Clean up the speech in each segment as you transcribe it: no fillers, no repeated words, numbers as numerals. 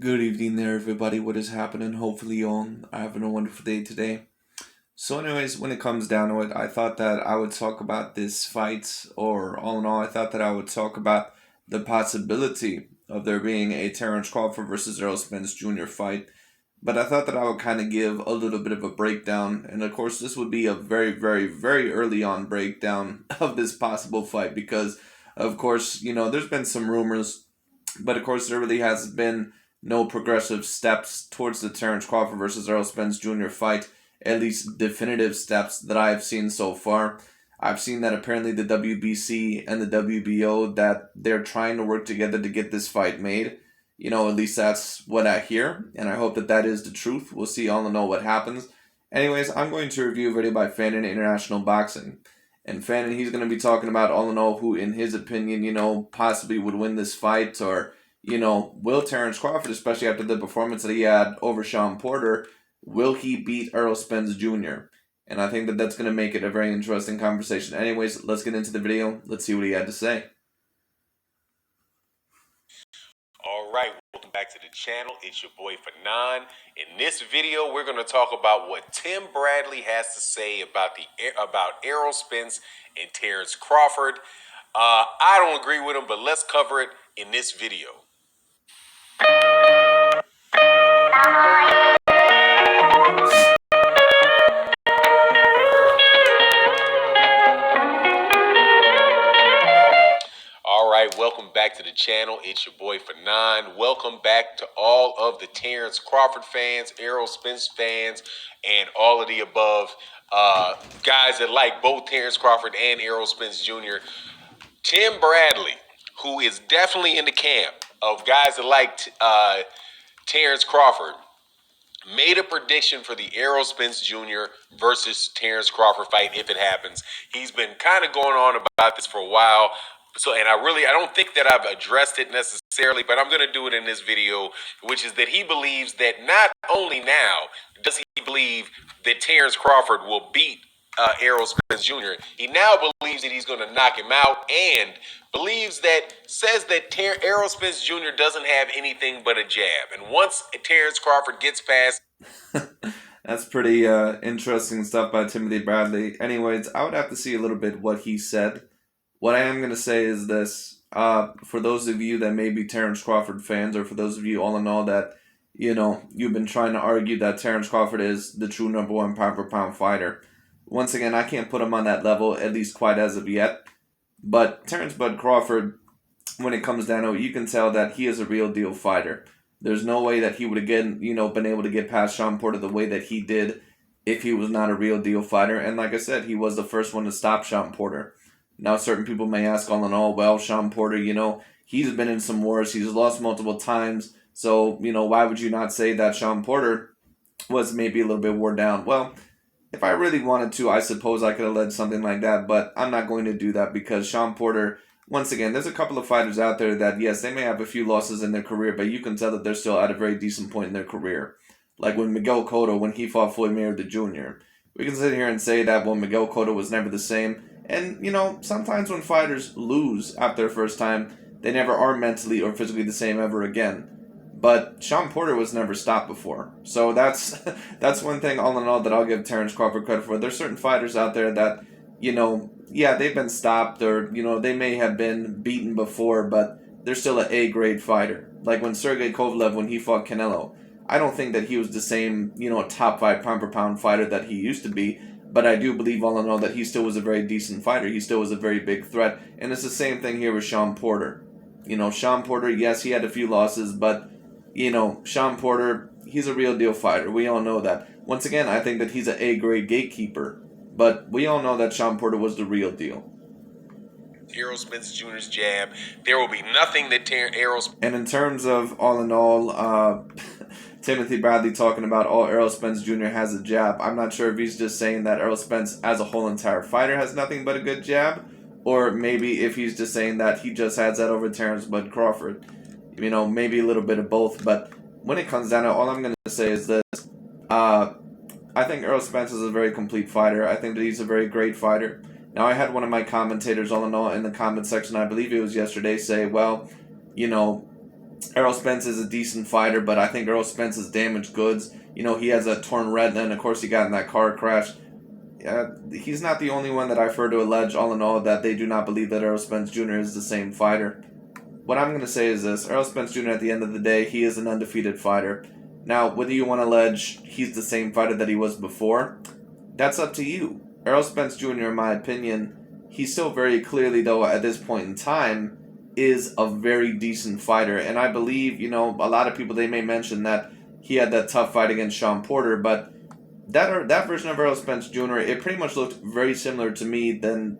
Good evening there, everybody. What is happening? Hopefully, you all are having a wonderful day today. So, anyways, when it comes down to it, I thought that I would talk about this fight, or all in all, I thought that I would talk about the possibility of there being a Terence Crawford versus Errol Spence Jr. fight. But I thought that I would kind of give a little bit of a breakdown, and of course, this would be a very, very, very early on breakdown of this possible fight because, of course, there's been some rumors, but of course, there really has been no progressive steps towards the Terence Crawford versus Errol Spence Jr. fight, at least definitive steps that I've seen so far. I've seen that apparently the WBC and the WBO that they're trying to work together to get this fight made. At least that's what I hear, and I hope that that is the truth. We'll see all in all what happens. Anyways, I'm going to review a video by Fannon International Boxing. And Fannon, he's going to be talking about all in all who, in his opinion, possibly would win this fight, or will Terence Crawford, especially after the performance that he had over Sean Porter, will he beat Errol Spence Jr.? And I think that that's going to make it a very interesting conversation. Anyways, let's get into the video. Let's see what he had to say. All right, welcome back to the channel. It's your boy Fannon. In this video, we're going to talk about what Tim Bradley has to say about Errol Spence and Terence Crawford. I don't agree with him, but let's cover it in this video. All right, welcome back to the channel. It's your boy Fannon. Welcome back to all of the Terence Crawford fans, Errol Spence fans, and all of the above guys that like both Terence Crawford and Errol Spence Jr. Tim Bradley, who is definitely in the camp of guys that like Terence Crawford, made a prediction for the Errol Spence Jr. versus Terence Crawford fight if it happens. He's been kind of going on about this for a while. And I don't think that I've addressed it necessarily, but I'm going to do it in this video, which is that he believes that not only now does he believe that Terence Crawford will beat Errol Spence Jr., he now believes that he's going to knock him out, and says that Errol Spence Jr. doesn't have anything but a jab. And once Terence Crawford gets past... That's pretty interesting stuff by Timothy Bradley. Anyways, I would have to see a little bit what he said. What I am going to say is this. For those of you that may be Terence Crawford fans, or for those of you all in all that, you've been trying to argue that Terence Crawford is the true number one pound for pound fighter. Once again, I can't put him on that level, at least quite as of yet. But Terence Bud Crawford, when it comes down to it, you can tell that he is a real deal fighter. There's no way that he would again, been able to get past Sean Porter the way that he did if he was not a real deal fighter. And like I said, he was the first one to stop Sean Porter. Now, certain people may ask all in all, well, Sean Porter, he's been in some wars. He's lost multiple times. So, why would you not say that Sean Porter was maybe a little bit worn down? Well, if I really wanted to, I suppose I could have led something like that. But I'm not going to do that because Sean Porter, once again, there's a couple of fighters out there that, yes, they may have a few losses in their career, but you can tell that they're still at a very decent point in their career. Like when Miguel Cotto, when he fought Floyd Mayweather Jr. We can sit here and say that, well, Miguel Cotto was never the same. And, sometimes when fighters lose after their first time, they never are mentally or physically the same ever again. But Sean Porter was never stopped before. So that's one thing all in all that I'll give Terence Crawford credit for. There's certain fighters out there that, they've been stopped or, they may have been beaten before, but they're still an A-grade fighter. Like when Sergey Kovalev, when he fought Canelo, I don't think that he was the same, top 5 pound per pound fighter that he used to be. But I do believe all in all that he still was a very decent fighter. He still was a very big threat. And it's the same thing here with Sean Porter. Sean Porter, yes, he had a few losses, but, Sean Porter, he's a real deal fighter. We all know that. Once again, I think that he's an A-grade gatekeeper. But we all know that Sean Porter was the real deal. Errol Spence Jr.'s jab. There will be nothing that Errol... And in terms of all in all, Timothy Bradley talking about, Errol Spence Jr. has a jab. I'm not sure if he's just saying that Errol Spence as a whole entire fighter has nothing but a good jab, or maybe if he's just saying that he just has that over Terence Bud Crawford. Maybe a little bit of both. But when it comes down to it, all I'm going to say is this. I think Errol Spence is a very complete fighter. I think that he's a very great fighter. Now, I had one of my commentators all in all in the comment section, I believe it was yesterday, say, well, Errol Spence is a decent fighter, but I think Errol Spence is damaged goods. He has a torn retina, and of course he got in that car crash. He's not the only one that I've heard to allege, all in all, that they do not believe that Errol Spence Jr. is the same fighter. What I'm going to say is this. Errol Spence Jr., at the end of the day, he is an undefeated fighter. Now, whether you want to allege he's the same fighter that he was before, that's up to you. Errol Spence Jr., in my opinion, he's still very clearly, though, at this point in time, is a very decent fighter. And I believe, a lot of people, they may mention that he had that tough fight against Sean Porter, but that version of Errol Spence Jr., it pretty much looked very similar to me than,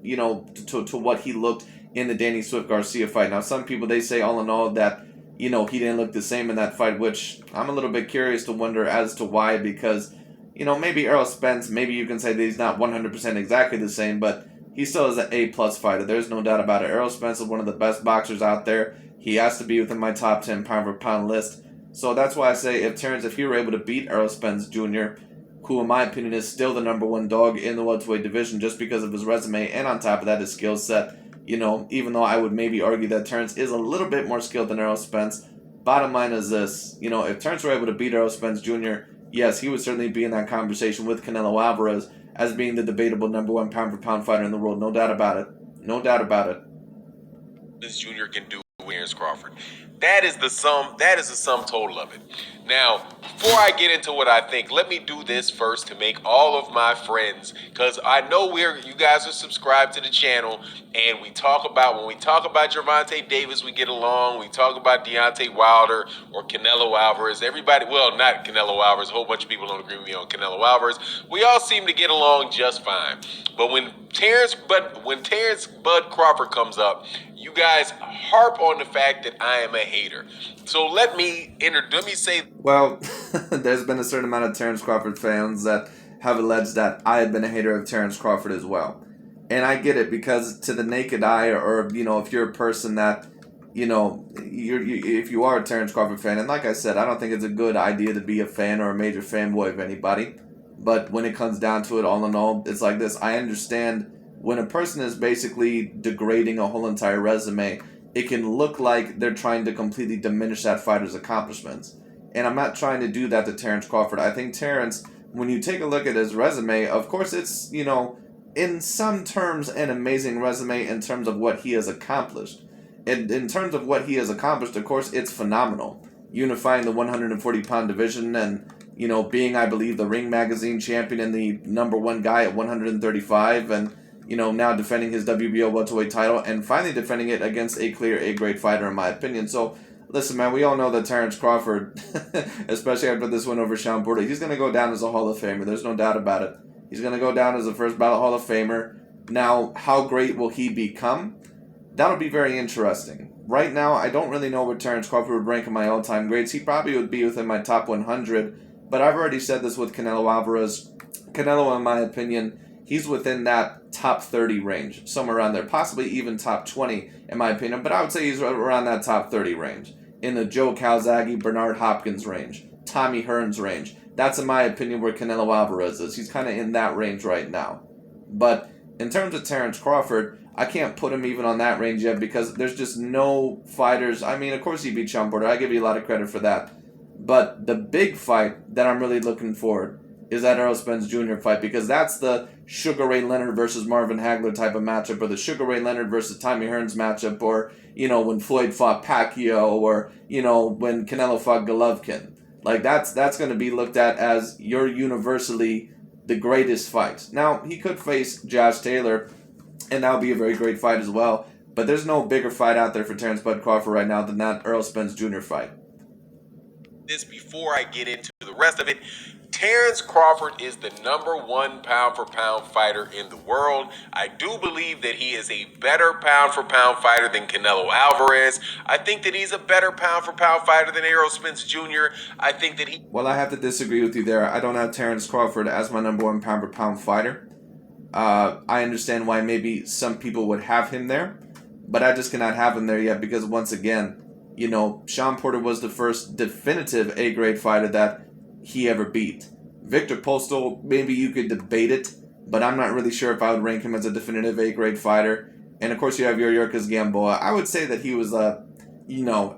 to what he looked in the Danny Swift Garcia fight. Now, some people, they say all in all that, he didn't look the same in that fight, which I'm a little bit curious to wonder as to why, because, maybe Errol Spence, maybe you can say that he's not 100% exactly the same, but he still is an A-plus fighter. There's no doubt about it. Errol Spence is one of the best boxers out there. He has to be within my top 10 pound-for-pound list. So that's why I say if he were able to beat Errol Spence Jr., who in my opinion is still the number one dog in the welterweight division just because of his resume and on top of that his skill set, even though I would maybe argue that Terence is a little bit more skilled than Errol Spence, bottom line is this, if Terence were able to beat Errol Spence Jr., yes, he would certainly be in that conversation with Canelo Alvarez as being the debatable number one pound-for-pound fighter in the world. No doubt about it. No doubt about it. This Jr. can do Terence Crawford. That is the sum total of it. Now, before I get into what I think, let me do this first to make all of my friends, because I know you guys are subscribed to the channel, and when we talk about Gervonta Davis, we get along. We talk about Deontay Wilder or Canelo Alvarez. Everybody, well, not Canelo Alvarez. A whole bunch of people don't agree with me on Canelo Alvarez. We all seem to get along just fine. But when Terence Bud Crawford comes up, you guys harp on the fact that I am a hater. So let me say. Well, there's been a certain amount of Terence Crawford fans that have alleged that I have been a hater of Terence Crawford as well. And I get it, because to the naked eye, or if you're a person that, if you are a Terence Crawford fan, and like I said, I don't think it's a good idea to be a fan or a major fanboy of anybody. But when it comes down to it, all in all, it's like this. I understand when a person is basically degrading a whole entire resume, it can look like they're trying to completely diminish that fighter's accomplishments. And I'm not trying to do that to Terence Crawford. I think Terence, when you take a look at his resume, of course it's, in some terms an amazing resume in terms of what he has accomplished. In terms of what he has accomplished, of course, it's phenomenal. Unifying the 140-pound division and, being, I believe, the Ring Magazine champion and the number one guy at 135, and now defending his WBO welterweight title and finally defending it against a clear A-grade fighter, in my opinion. So, listen, man, we all know that Terence Crawford, especially after this win over Sean Porter, he's going to go down as a Hall of Famer. There's no doubt about it. He's going to go down as a first ballot Hall of Famer. Now, how great will he become? That'll be very interesting. Right now, I don't really know where Terence Crawford would rank in my all-time grades. He probably would be within my top 100, but I've already said this with Canelo Alvarez. Canelo, in my opinion, he's within that top 30 range, somewhere around there, possibly even top 20, in my opinion, but I would say he's around that top 30 range, in the Joe Calzaghe, Bernard Hopkins range, Tommy Hearns range. That's, in my opinion, where Canelo Alvarez is. He's kind of in that range right now. But in terms of Terence Crawford, I can't put him even on that range yet, because there's just no fighters. I mean, of course he beat Sean Porter. I give you a lot of credit for that. But the big fight that I'm really looking forward is that Errol Spence Jr. fight, because that's the Sugar Ray Leonard versus Marvin Hagler type of matchup, or the Sugar Ray Leonard versus Tommy Hearns matchup, or, when Floyd fought Pacquiao, or, when Canelo fought Golovkin. Like, that's going to be looked at as your universally the greatest fight. Now, he could face Josh Taylor, and that would be a very great fight as well, but there's no bigger fight out there for Terence Bud Crawford right now than that Errol Spence Jr. fight. This before I get into the rest of it. Terence Crawford is the number one pound-for-pound fighter in the world. I do believe that he is a better pound-for-pound fighter than Canelo Alvarez. I think that he's a better pound-for-pound fighter than Errol Spence Jr. I think that he... Well, I have to disagree with you there. I don't have Terence Crawford as my number one pound-for-pound fighter. I understand why maybe some people would have him there, but I just cannot have him there yet, because once again, Sean Porter was the first definitive A-grade fighter that he ever beat. Victor Postol, maybe you could debate it, but I'm not really sure if I would rank him as a definitive A-grade fighter. And of course you have Yuriorkis Gamboa. I would say that he was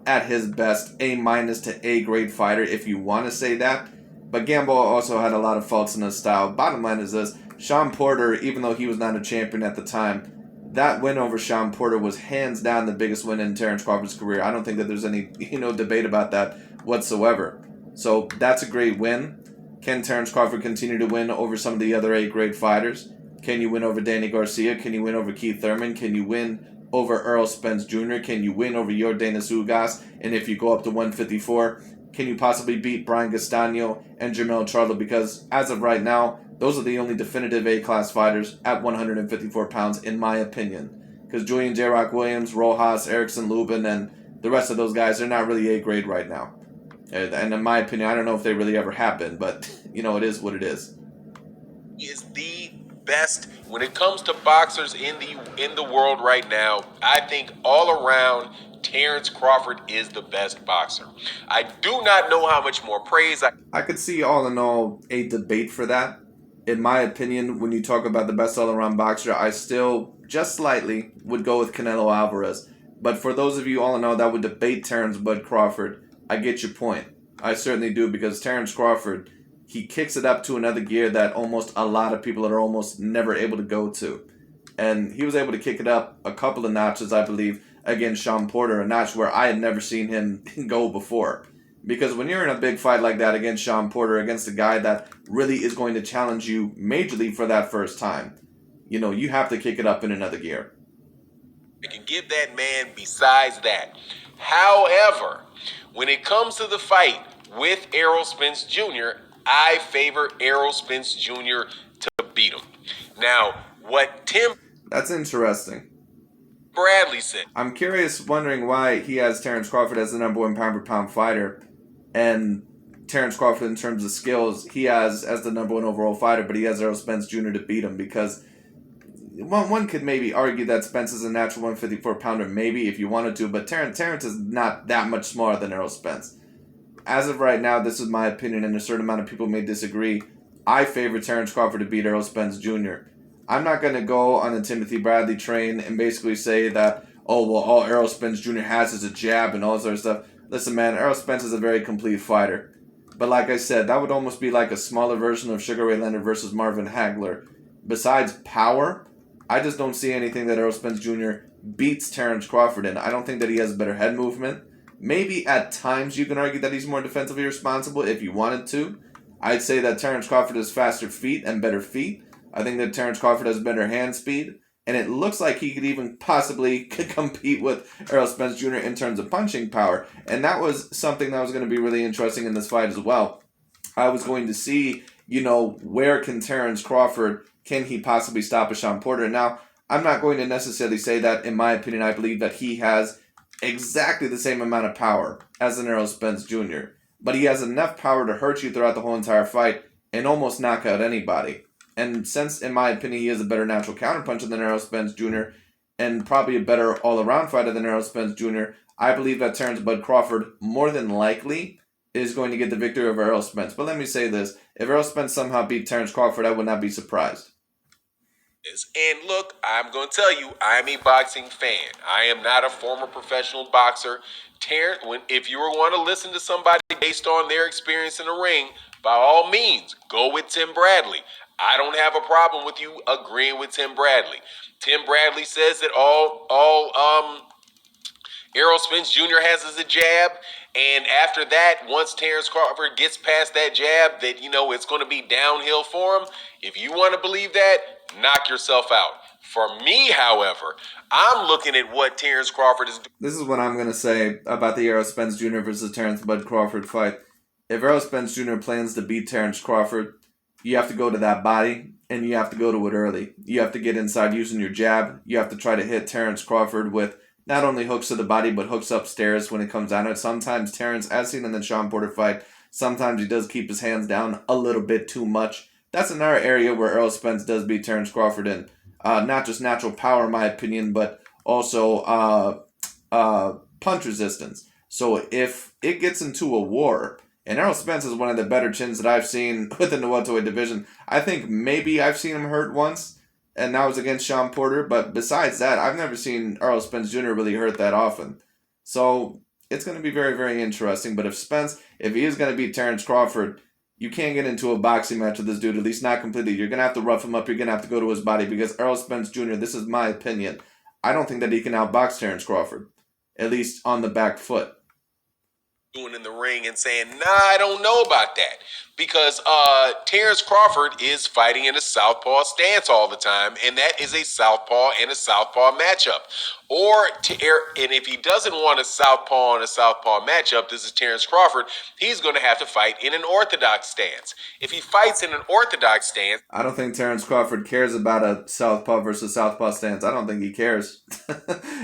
at his best, A minus to A grade fighter, if you want to say that. But Gamble also had a lot of faults in his style. Bottom line is this: Sean Porter, even though he was not a champion at the time, that win over Sean Porter was hands down the biggest win in Terence Crawford's career. I don't think that there's any debate about that whatsoever. So that's a great win. Can Terence Crawford continue to win over some of the other A grade fighters? Can you win over Danny Garcia? Can you win over Keith Thurman? Can you win over Errol Spence Jr.? Can you win over Yordenis Ugas? And if you go up to 154, can you possibly beat Brian Gastano and Jermell Charlo? Because as of right now, those are the only definitive A-class fighters at 154 pounds, in my opinion. Because Julian J. Rock Williams, Rojas, Erickson Lubin, and the rest of those guys, they're not really A-grade right now. And in my opinion, I don't know if they really ever have been, but, it is what it is. He is the best when it comes to boxers in the world right now. I think all around, Terence Crawford is the best boxer. I do not know how much more praise I could see all in all a debate for that. In my opinion, when you talk about the best all-around boxer, I still, just slightly, would go with Canelo Alvarez. But for those of you all in all that would debate Terence Bud Crawford, I get your point. I certainly do, because Terence Crawford, he kicks it up to another gear that almost a lot of people are almost never able to go to. And he was able to kick it up a couple of notches, I believe, against Sean Porter, a notch where I had never seen him go before. Because when you're in a big fight like that against Sean Porter, against a guy that really is going to challenge you majorly for that first time, you have to kick it up in another gear. I can give that man besides that. However, when it comes to the fight with Errol Spence Jr., I favor Errol Spence Jr. to beat him. Now, what Tim That's interesting. Bradley said. I'm curious, wondering why he has Terence Crawford as the number one pound-for-pound fighter, and Terence Crawford in terms of skills, he has as the number one overall fighter, but he has Errol Spence Jr. to beat him, because one could maybe argue that Spence is a natural 154-pounder, maybe, if you wanted to, but Terence is not that much smaller than Errol Spence. As of right now, this is my opinion, and a certain amount of people may disagree. I favor Terence Crawford to beat Errol Spence Jr. I'm not going to go on the Timothy Bradley train and basically say that, all Errol Spence Jr. has is a jab and all this other stuff. Listen, man, Errol Spence is a very complete fighter. But like I said, that would almost be like a smaller version of Sugar Ray Leonard versus Marvin Hagler. Besides power, I just don't see anything that Errol Spence Jr. beats Terence Crawford in. I don't think that he has better head movement. Maybe at times you can argue that he's more defensively responsible if you wanted to. I'd say that Terence Crawford has faster feet and better feet. I think that Terence Crawford has better hand speed. And it looks like he could even possibly compete with Errol Spence Jr. in terms of punching power. And that was something that was going to be really interesting in this fight as well. I was going to see, where can Terence Crawford, can he possibly stop a Sean Porter? Now, I'm not going to necessarily say that, in my opinion, I believe that he has exactly the same amount of power as an Errol Spence Jr. But he has enough power to hurt you throughout the whole entire fight and almost knock out anybody. And since, in my opinion, he is a better natural counterpuncher than Errol Spence Jr. and probably a better all-around fighter than Errol Spence Jr., I believe that Terence Bud Crawford more than likely is going to get the victory over Errol Spence. But let me say this. If Errol Spence somehow beat Terence Crawford, I would not be surprised. And look, I'm going to tell you, I'm a boxing fan. I am not a former professional boxer. Terence, if you want to listen to somebody based on their experience in the ring, by all means, go with Tim Bradley. I don't have a problem with you agreeing with Tim Bradley. Tim Bradley says that all Errol Spence Jr. has is a jab, and after that, once Terence Crawford gets past that jab, that it's going to be downhill for him. If you want to believe that, knock yourself out. For me, however, I'm looking at what Terence Crawford is doing. This is what I'm going to say about the Errol Spence Jr. versus Terence Bud Crawford fight. If Errol Spence Jr. plans to beat Terence Crawford, you have to go to that body, and you have to go to it early. You have to get inside using your jab. You have to try to hit Terence Crawford with not only hooks to the body, but hooks upstairs when it comes down to it. Sometimes Terence, as seen in the Sean Porter fight, sometimes he does keep his hands down a little bit too much. That's another area where Errol Spence does beat Terence Crawford in. Not just natural power, in my opinion, but also punch resistance. So if it gets into a war, and Errol Spence is one of the better chins that I've seen within the welterweight division. I think maybe I've seen him hurt once, and that was against Sean Porter. But besides that, I've never seen Errol Spence Jr. really hurt that often. So it's going to be very, very interesting. But if he is going to beat Terence Crawford, you can't get into a boxing match with this dude, at least not completely. You're going to have to rough him up. You're going to have to go to his body because Errol Spence Jr., this is my opinion, I don't think that he can outbox Terence Crawford, at least on the back foot. Doing in the ring and saying, nah, I don't know about that. Because Terence Crawford is fighting in a southpaw stance all the time, and that is a southpaw and a southpaw matchup. And if he doesn't want a southpaw and a southpaw matchup, this is Terence Crawford, he's going to have to fight in an orthodox stance. If he fights in an orthodox stance, I don't think Terence Crawford cares about a southpaw versus southpaw stance. I don't think he cares.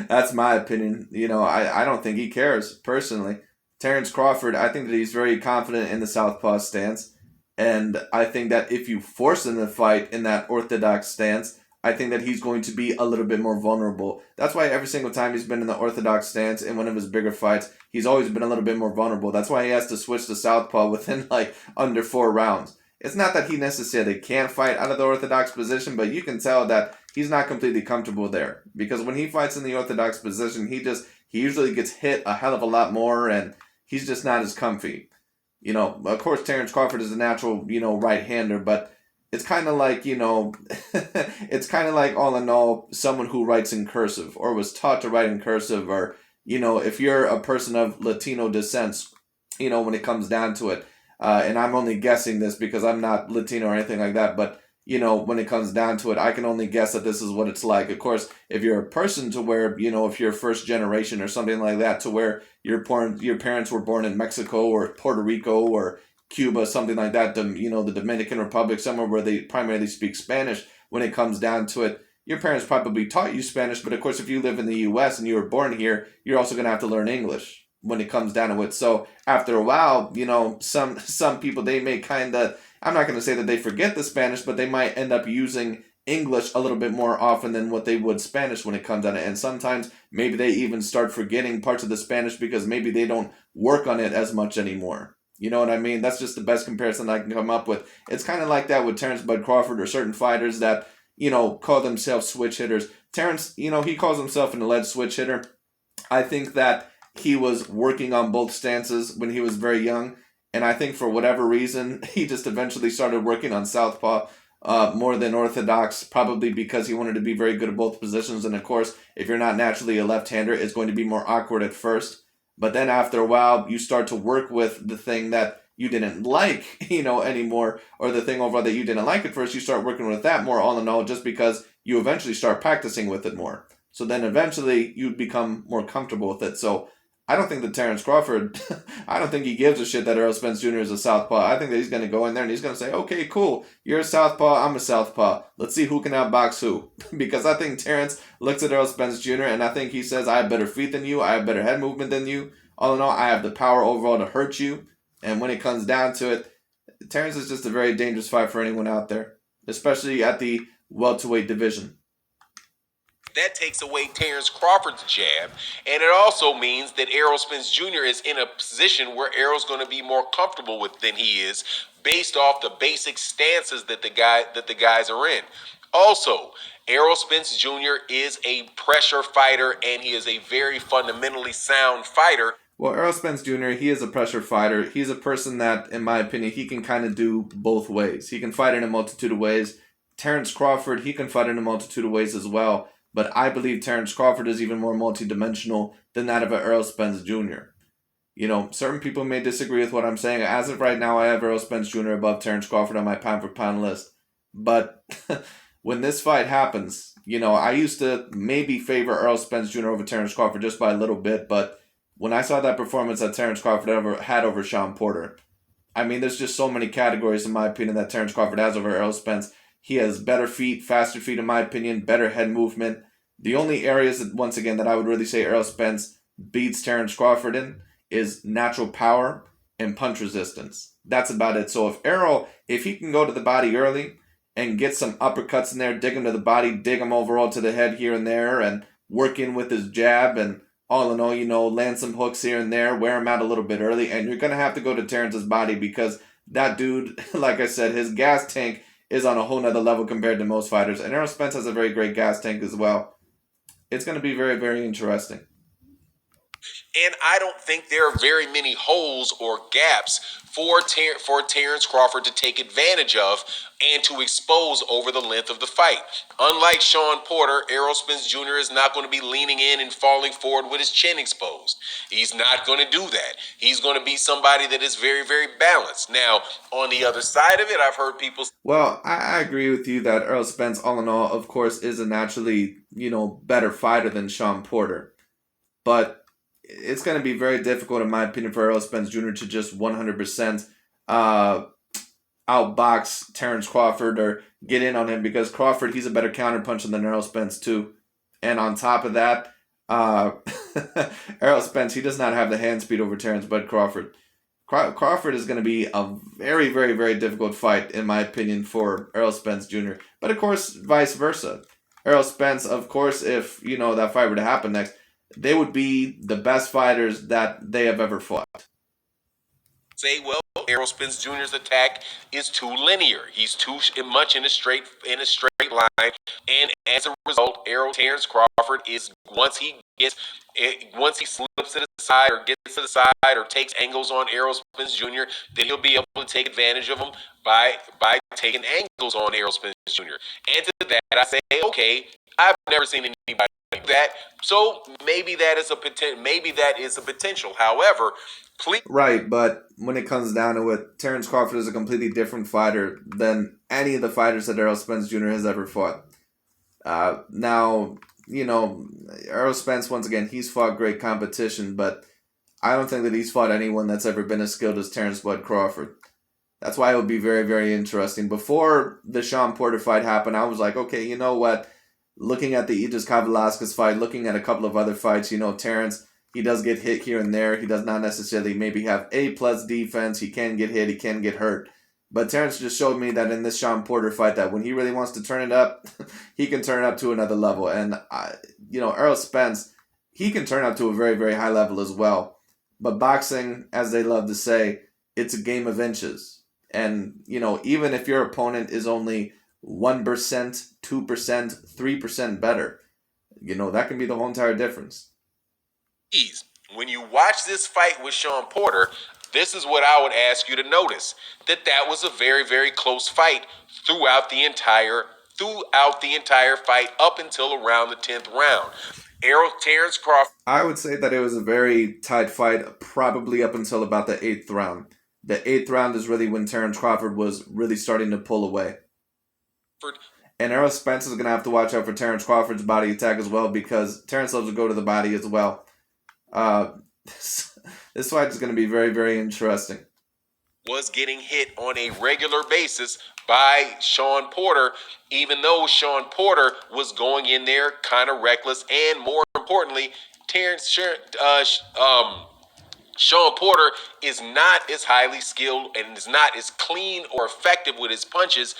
That's my opinion. I don't think he cares, personally. Terence Crawford, I think that he's very confident in the southpaw stance. And I think that if you force him to fight in that orthodox stance, I think that he's going to be a little bit more vulnerable. That's why every single time he's been in the orthodox stance in one of his bigger fights, he's always been a little bit more vulnerable. That's why he has to switch to southpaw within under 4 rounds. It's not that he necessarily can't fight out of the orthodox position, but you can tell that he's not completely comfortable there. Because when he fights in the orthodox position, he usually gets hit a hell of a lot more, and he's just not as comfy. Of course, Terence Crawford is a natural, right-hander, but it's kind of like, it's kind of like, all in all, someone who writes in cursive or was taught to write in cursive, or, if you're a person of Latino descent, when it comes down to it. And I'm only guessing this because I'm not Latino or anything like that, but when it comes down to it, I can only guess that this is what it's like. Of course, if you're a person to where, if you're first generation or something like that, to where your parents were born in Mexico or Puerto Rico or Cuba, something like that, the Dominican Republic, somewhere where they primarily speak Spanish, when it comes down to it, your parents probably taught you Spanish, but of course, if you live in the U.S. and you were born here, you're also going to have to learn English when it comes down to it. So after a while, some people, they may kind of, I'm not going to say that they forget the Spanish, but they might end up using English a little bit more often than what they would Spanish when it comes down to it. And sometimes maybe they even start forgetting parts of the Spanish because maybe they don't work on it as much anymore. You know what I mean? That's just the best comparison I can come up with. It's kind of like that with Terence Bud Crawford or certain fighters that, call themselves switch hitters. Terence, he calls himself an alleged switch hitter. I think that he was working on both stances when he was very young. And I think for whatever reason, he just eventually started working on southpaw more than orthodox, probably because he wanted to be very good at both positions. And of course, if you're not naturally a left-hander, it's going to be more awkward at first. But then after a while, you start to work with the thing that you didn't like, anymore, or the thing overall that you didn't like at first, you start working with that more, all in all, just because you eventually start practicing with it more. So then eventually you become more comfortable with it. So I don't think that Terence Crawford, I don't think he gives a shit that Errol Spence Jr. is a southpaw. I think that he's going to go in there and he's going to say, okay, cool, you're a southpaw, I'm a southpaw. Let's see who can outbox who. Because I think Terence looks at Errol Spence Jr. and I think he says, I have better feet than you, I have better head movement than you. All in all, I have the power overall to hurt you. And when it comes down to it, Terence is just a very dangerous fight for anyone out there, especially at the welterweight division. that takes away Terence Crawford's jab, and it also means that Errol Spence Jr. is in a position where Errol's going to be more comfortable with than he is, based off the basic stances that the guys are in. Also, Errol Spence Jr. is a pressure fighter, and he is a very fundamentally sound fighter. Well, Errol Spence Jr., he is a pressure fighter. He's a person that, in my opinion, he can kind of do both ways. He can fight in a multitude of ways. Terence Crawford, he can fight in a multitude of ways as well. But I believe Terence Crawford is even more multidimensional than that of Errol Spence Jr. You know, certain people may disagree with what I'm saying. As of right now, I have Errol Spence Jr. above Terence Crawford on my pound-for-pound list. But when this fight happens, you know, I used to maybe favor Errol Spence Jr. over Terence Crawford just by a little bit, but when I saw that performance that Terence Crawford had over Sean Porter, I mean, there's just so many categories, in my opinion, that Terence Crawford has over Errol Spence. He has better feet, faster feet, in my opinion, better head movement. The only areas, that, once again, that I would really say Errol Spence beats Terence Crawford in is natural power and punch resistance. That's about it. So if he can go to the body early and get some uppercuts in there, dig him to the body, dig him overall to the head here and there, and work in with his jab, and all in all, you know, land some hooks here and there, wear him out a little bit early, and you're going to have to go to Terence's body because that dude, like I said, his gas tank is on a whole nother level compared to most fighters. And Errol Spence has a very great gas tank as well. It's going to be very, very interesting. And I don't think there are very many holes or gaps for Terence Crawford to take advantage of and to expose over the length of the fight. Unlike Sean Porter, Errol Spence Jr. is not going to be leaning in and falling forward with his chin exposed. He's not going to do that. He's going to be somebody that is very, very balanced. Now, on the other side of it, I've heard people. Well, I agree with you that Errol Spence, all in all, of course, is a naturally, better fighter than Sean Porter. But it's going to be very difficult, in my opinion, for Errol Spence Jr. to just 100% outbox Terence Crawford or get in on him, because Crawford, he's a better counterpuncher than Errol Spence too. And on top of that, uh, Errol Spence, he does not have the hand speed over Terence Bud Crawford. Crawford is going to be a very, very, very difficult fight, in my opinion, for Errol Spence Jr. But of course, vice versa. Errol Spence, of course, if that fight were to happen next, they would be the best fighters that they have ever fought. Say, well, Errol Spence Jr.'s attack is too linear. He's too much in a straight line, and as a result, Terence Crawford is once he slips to the side or gets to the side or takes angles on Errol Spence Jr., then he'll be able to take advantage of them by taking angles on Errol Spence Jr. And to that, I say, okay, I've never seen anybody like that, so maybe that is a potential. Maybe that is a potential. However, please. Right, but when it comes down to it, Terence Crawford is a completely different fighter than any of the fighters that Errol Spence Jr. has ever fought. Now, Errol Spence, once again, he's fought great competition, but I don't think that he's fought anyone that's ever been as skilled as Terence Bud Crawford. That's why it would be very, very interesting. Before the Sean Porter fight happened, I was like, okay, you know what? Looking at the Aegis Kavalaskas fight, looking at a couple of other fights, Terence, he does get hit here and there. He does not necessarily maybe have A+ defense. He can get hit. He can get hurt. But Terence just showed me that in this Sean Porter fight, that when he really wants to turn it up, he can turn it up to another level. And, Errol Spence, he can turn up to a very, very high level as well. But boxing, as they love to say, it's a game of inches. And, even if your opponent is only 1%, 2%, 3% better, that can be the whole entire difference. When you watch this fight with Sean Porter, this is what I would ask you to notice: that was a very, very close fight throughout the entire fight up until around the 10th round. Terence Crawford. I would say that it was a very tight fight, probably up until about the 8th round. The 8th round is really when Terence Crawford was really starting to pull away. And Errol Spence is going to have to watch out for Terence Crawford's body attack as well, because Terence loves to go to the body as well. This fight is going to be very, very interesting. Was getting hit on a regular basis by Sean Porter, even though Sean Porter was going in there kind of reckless, and more importantly, Sean Porter is not as highly skilled and is not as clean or effective with his punches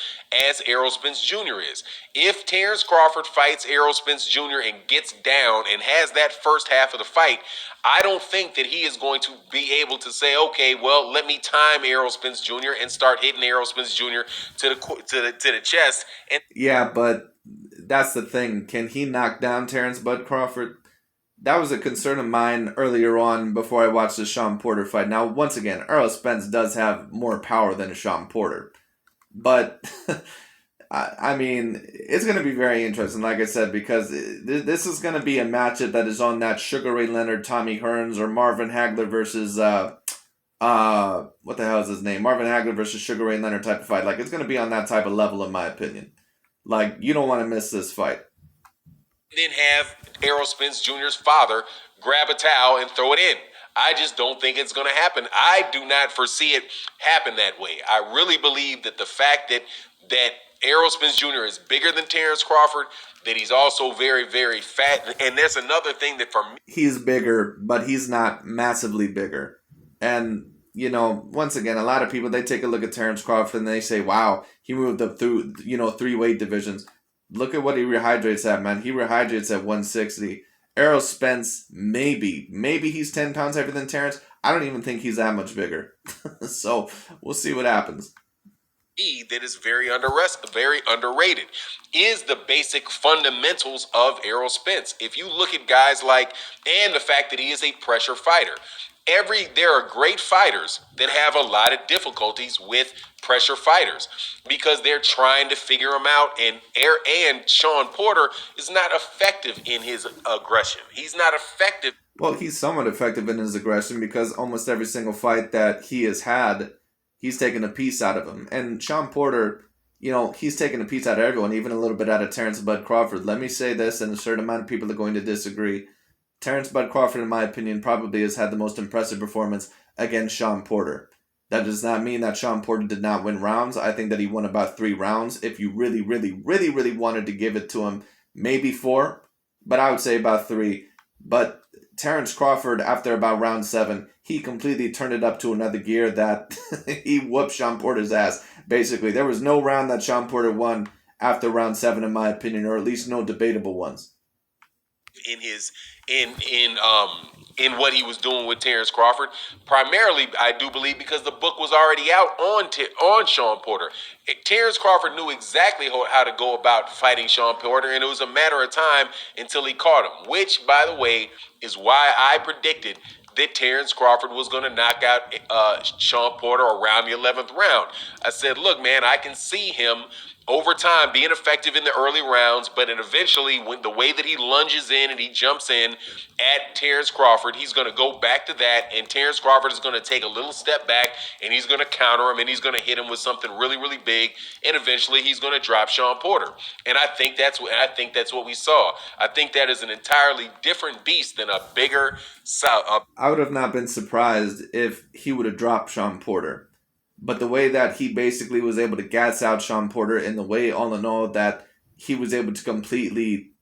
as Errol Spence Jr. is. If Terence Crawford fights Errol Spence Jr. and gets down and has that first half of the fight, I don't think that he is going to be able to say, okay, well, let me time Errol Spence Jr. and start hitting Errol Spence Jr. to the chest. And yeah, but that's the thing. Can he knock down Terence Bud Crawford? That was a concern of mine earlier on before I watched the Sean Porter fight. Now, once again, Errol Spence does have more power than a Sean Porter. But, I mean, it's going to be very interesting, like I said, because this is going to be a matchup that is on that Sugar Ray Leonard, Tommy Hearns, or Marvin Hagler versus, what the hell is his name? Marvin Hagler versus Sugar Ray Leonard type of fight. Like, it's going to be on that type of level, in my opinion. Like, you don't want to miss this fight. Then have Errol Spence Jr.'s father grab a towel and throw it in. I just don't think it's going to happen. I do not foresee it happen that way. I really believe that the fact that Errol Spence Jr. is bigger than Terence Crawford, that he's also very, very fat. And there's another thing that for me, he's bigger, but he's not massively bigger. And, once again, a lot of people, they take a look at Terence Crawford and they say, wow, he moved up through, 3 weight divisions. Look at what he rehydrates at, man. He rehydrates at 160. Errol Spence, maybe he's 10 pounds heavier than Terence. I don't even think he's that much bigger. So we'll see what happens. that is very underrated is the basic fundamentals of Errol Spence. If you look at guys like, and the fact that he is a pressure fighter, there are great fighters that have a lot of difficulties with pressure fighters because they're trying to figure them out. And Sean Porter is not effective in his aggression. He's not effective. Well, he's somewhat effective in his aggression because almost every single fight that he has had, he's taken a piece out of him. And Sean Porter, he's taken a piece out of everyone, even a little bit out of Terence Bud Crawford. Let me say this, and a certain amount of people are going to disagree. Terence Bud Crawford, in my opinion, probably has had the most impressive performance against Sean Porter. That does not mean that Sean Porter did not win rounds. I think that he won about 3 rounds. If you really, really, really, really wanted to give it to him, maybe 4, but I would say about 3. But Terence Crawford, after about round 7, he completely turned it up to another gear that he whooped Sean Porter's ass. Basically, there was no round that Sean Porter won after round 7, in my opinion, or at least no debatable ones. In what he was doing with Terence Crawford, primarily I do believe because the book was already out on Sean Porter. Terence Crawford knew exactly how to go about fighting Sean Porter, and it was a matter of time until he caught him. Which, by the way, is why I predicted that Terence Crawford was going to knock out Sean Porter around the 11th round. I said, look, man, I can see him over time being effective in the early rounds, but eventually, when the way that he lunges in and he jumps in at Terence Crawford, he's going to go back to that, and Terence Crawford is going to take a little step back, and he's going to counter him, and he's going to hit him with something really, really big, and eventually he's going to drop Sean Porter. And I think that's what we saw. I think that is an entirely different beast than a bigger. I would have not been surprised if he would have dropped Sean Porter. But the way that he basically was able to gas out Sean Porter, and the way, all in all, that he was able to completely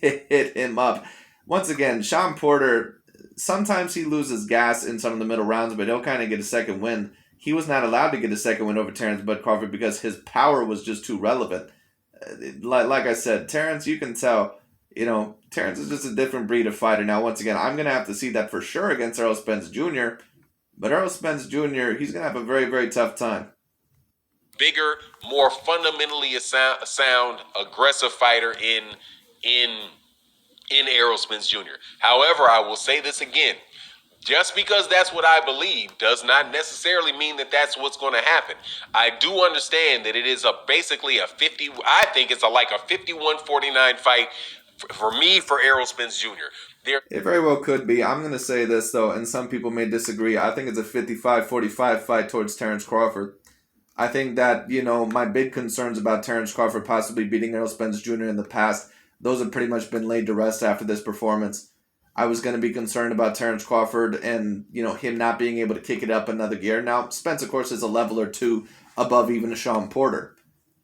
hit him up. Once again, Sean Porter, sometimes he loses gas in some of the middle rounds, but he'll kind of get a second win. He was not allowed to get a second win over Terence Bud Crawford because his power was just too relevant. Like I said, Terence, you can tell, Terence is just a different breed of fighter. Now, once again, I'm going to have to see that for sure against Errol Spence Jr., but Errol Spence Jr., he's going to have a very, very tough time. Bigger, more fundamentally sound, aggressive fighter in Errol Spence Jr. However, I will say this again. Just because that's what I believe does not necessarily mean that that's what's going to happen. I do understand that it is basically a 50. I think it's like a 51-49 fight for me for Errol Spence Jr. It very well could be. I'm going to say this, though, and some people may disagree. I think it's a 55-45 fight towards Terence Crawford. I think that, my big concerns about Terence Crawford possibly beating Errol Spence Jr. in the past, those have pretty much been laid to rest after this performance. I was going to be concerned about Terence Crawford and, him not being able to kick it up another gear. Now, Spence, of course, is a level or 2 above even a Sean Porter.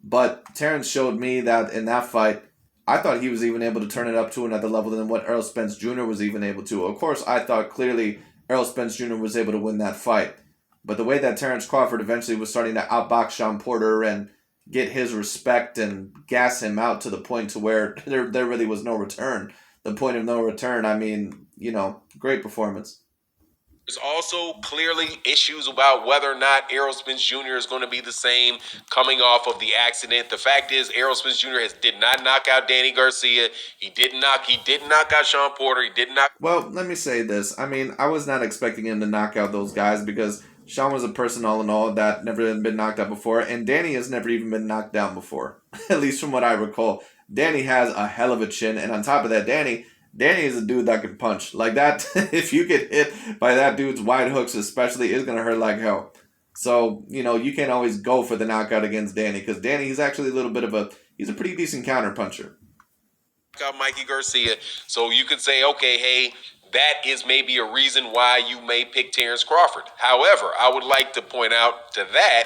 But Terence showed me that in that fight, I thought he was even able to turn it up to another level than what Errol Spence Jr. was even able to. Of course, I thought clearly Errol Spence Jr. was able to win that fight. But the way that Terence Crawford eventually was starting to outbox Sean Porter and get his respect and gas him out to the point to where there really was no return. The point of no return, I mean, great performance. There's also clearly issues about whether or not Errol Spence Jr. is going to be the same coming off of the accident. The fact is, Errol Spence Jr. did not knock out Danny Garcia. He did knock out Sean Porter. He did not. Well, let me say this. I mean, I was not expecting him to knock out those guys because Sean was a person, all in all, that never had been knocked out before, and Danny has never even been knocked down before, at least from what I recall. Danny has a hell of a chin, and on top of that, Danny is a dude that can punch. Like that, if you get hit by that dude's wide hooks especially, it's going to hurt like hell. So, you can't always go for the knockout against Danny, because Danny, he's actually a little bit of he's a pretty decent counter puncher. Out Mikey Garcia, so you could say, okay, hey, that is maybe a reason why you may pick Terence Crawford. However, I would like to point out to that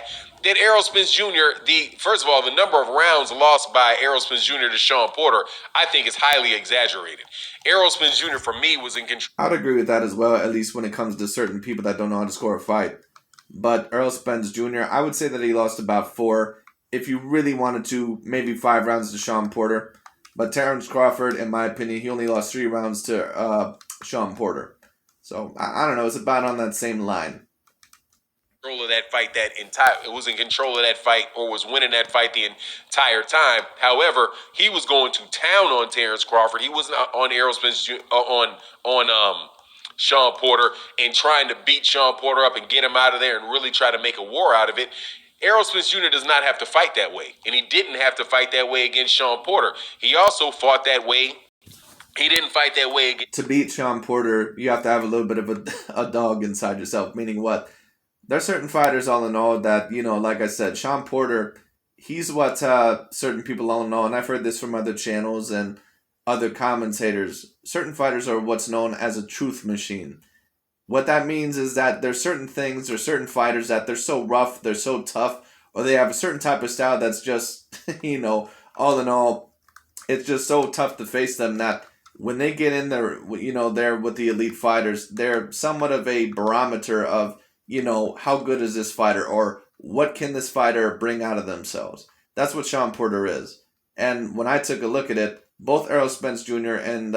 Errol Spence Jr., first of all, the number of rounds lost by Errol Spence Jr. to Sean Porter, I think is highly exaggerated. Errol Spence Jr. for me was in control. I'd agree with that as well, at least when it comes to certain people that don't know how to score a fight. But Errol Spence Jr., I would say that he lost about 4, if you really wanted to, maybe 5 rounds to Sean Porter. But Terence Crawford, in my opinion, he only lost 3 rounds to Sean Porter. So, I don't know, it's about on that same line. control of that fight was in control of that fight or was winning that fight the entire time. However, he was going to town on Terence Crawford. He wasn't on Errol Spence on Sean Porter and trying to beat Sean Porter up and get him out of there and really try to make a war out of it. Errol Spence Jr. does not have to fight that way, and he didn't have to fight that way against Sean Porter. He also fought that way. He didn't fight that way against... To beat Sean Porter, you have to have a little bit of a dog inside yourself, meaning what? There's certain fighters, all in all, that, like I said, Sean Porter, he's what certain people all know, and I've heard this from other channels and other commentators. Certain fighters are what's known as a truth machine. What that means is that there's certain things, there's certain fighters that they're so rough, they're so tough, or they have a certain type of style that's just, all in all, it's just so tough to face them that when they get in there, there with the elite fighters, they're somewhat of a barometer of, how good is this fighter, or what can this fighter bring out of themselves. That's what Sean Porter is. And when I took a look at it, both Errol Spence Jr. and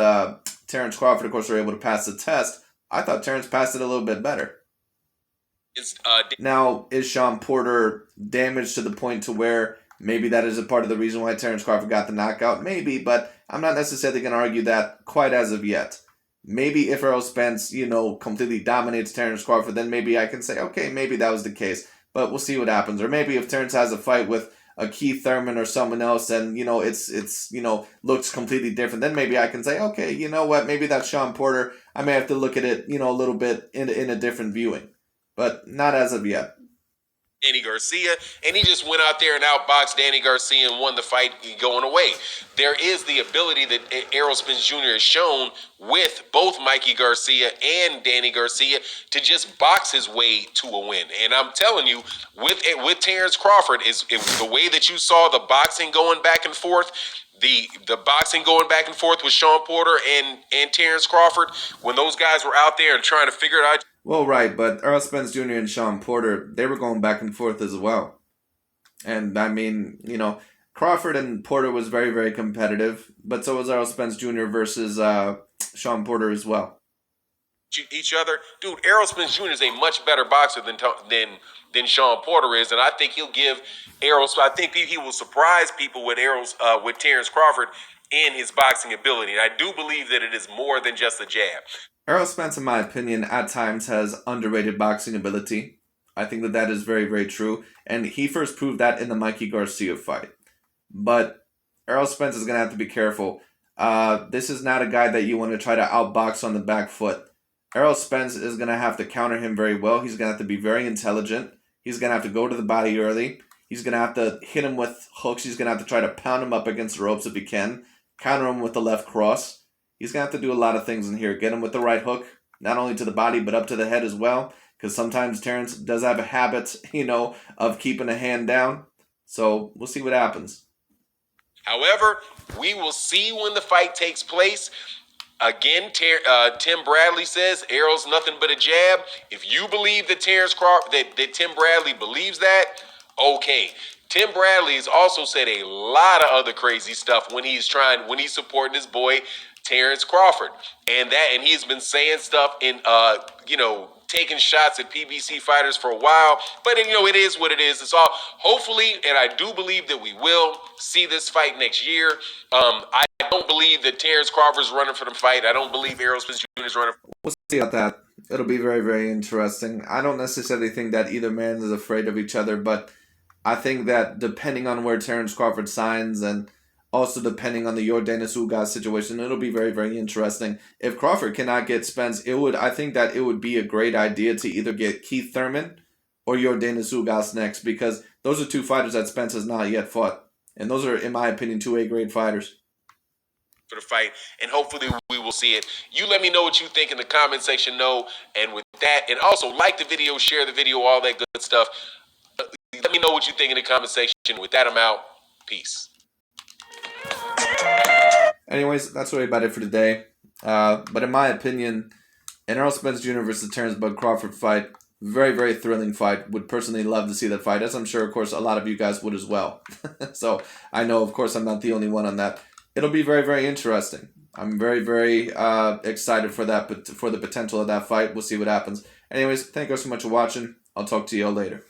Terence Crawford, of course, were able to pass the test. I thought Terence passed it a little bit better. Now, is Sean Porter damaged to the point to where maybe that is a part of the reason why Terence Crawford got the knockout? Maybe, but I'm not necessarily going to argue that quite as of yet. Maybe if Errol Spence, completely dominates Terence Crawford, then maybe I can say, okay, maybe that was the case. But we'll see what happens. Or maybe if Terence has a fight with a Keith Thurman or someone else and, it's looks completely different, then maybe I can say, okay, you know what, maybe that's Sean Porter. I may have to look at it, a little bit in a different viewing. But not as of yet. Danny Garcia, and he just went out there and outboxed Danny Garcia and won the fight going away. There is the ability that Errol Spence Jr. has shown with both Mikey Garcia and Danny Garcia to just box his way to a win. And I'm telling you, with Terence Crawford, it was the way that you saw the boxing going back and forth. The boxing going back and forth with Sean Porter and Terence Crawford, when those guys were out there and trying to figure it out. Well, right, but Errol Spence Jr. and Sean Porter, they were going back and forth as well. And I mean, Crawford and Porter was very, very competitive, but so was Errol Spence Jr. versus Sean Porter as well. Each other, dude. Errol Spence Jr. is a much better boxer than Sean Porter is, and I think he'll give Errol. I think he will surprise people with with Terence Crawford in his boxing ability. And I do believe that it is more than just a jab. Errol Spence, in my opinion, at times has underrated boxing ability. I think that is very, very true. And he first proved that in the Mikey Garcia fight. But Errol Spence is going to have to be careful. This is not a guy that you want to try to outbox on the back foot. Errol Spence is going to have to counter him very well. He's going to have to be very intelligent. He's going to have to go to the body early. He's going to have to hit him with hooks. He's going to have to try to pound him up against the ropes if he can. Counter him with the left cross. He's going to have to do a lot of things in here. Get him with the right hook, not only to the body, but up to the head as well. Because sometimes Terence does have a habit, of keeping a hand down. So we'll see what happens. However, we will see when the fight takes place. Again, Tim Bradley says Errol's nothing but a jab. If you believe that Terence Crawford, that Tim Bradley believes that, okay. Tim Bradley has also said a lot of other crazy stuff when he's supporting his boy Terence Crawford, and he's been saying stuff in taking shots at PBC fighters for a while. But it is what it is. It's all hopefully, and I do believe that we will see this fight next year. I don't believe that Terence Crawford's running for the fight. I don't believe Errol Spence Jr. is running. We'll see about that. It'll be very, very interesting. I don't necessarily think that either man is afraid of each other, but I think that depending on where Terence Crawford signs and also depending on the Yordenis Ugas situation, it'll be very, very interesting. If Crawford cannot get Spence, I think that it would be a great idea to either get Keith Thurman or Yordenis Ugas next, because those are two fighters that Spence has not yet fought. And those are, in my opinion, two A-grade fighters. For the fight, and hopefully we will see it. You let me know what you think in the comment section, and with that, and also like the video, share the video, all that good stuff. Let me know what you think in the comment section. With that, I'm out. Peace. Anyways, that's really about it for today. But in my opinion, an Errol Spence Jr. versus Terence Bud Crawford fight, very, very thrilling fight. Would personally love to see that fight, as I'm sure, of course, a lot of you guys would as well. So I know, of course, I'm not the only one on that. It'll be very, very interesting. I'm very, very excited for that, but for the potential of that fight. We'll see what happens. Anyways, thank you so much for watching. I'll talk to y'all later.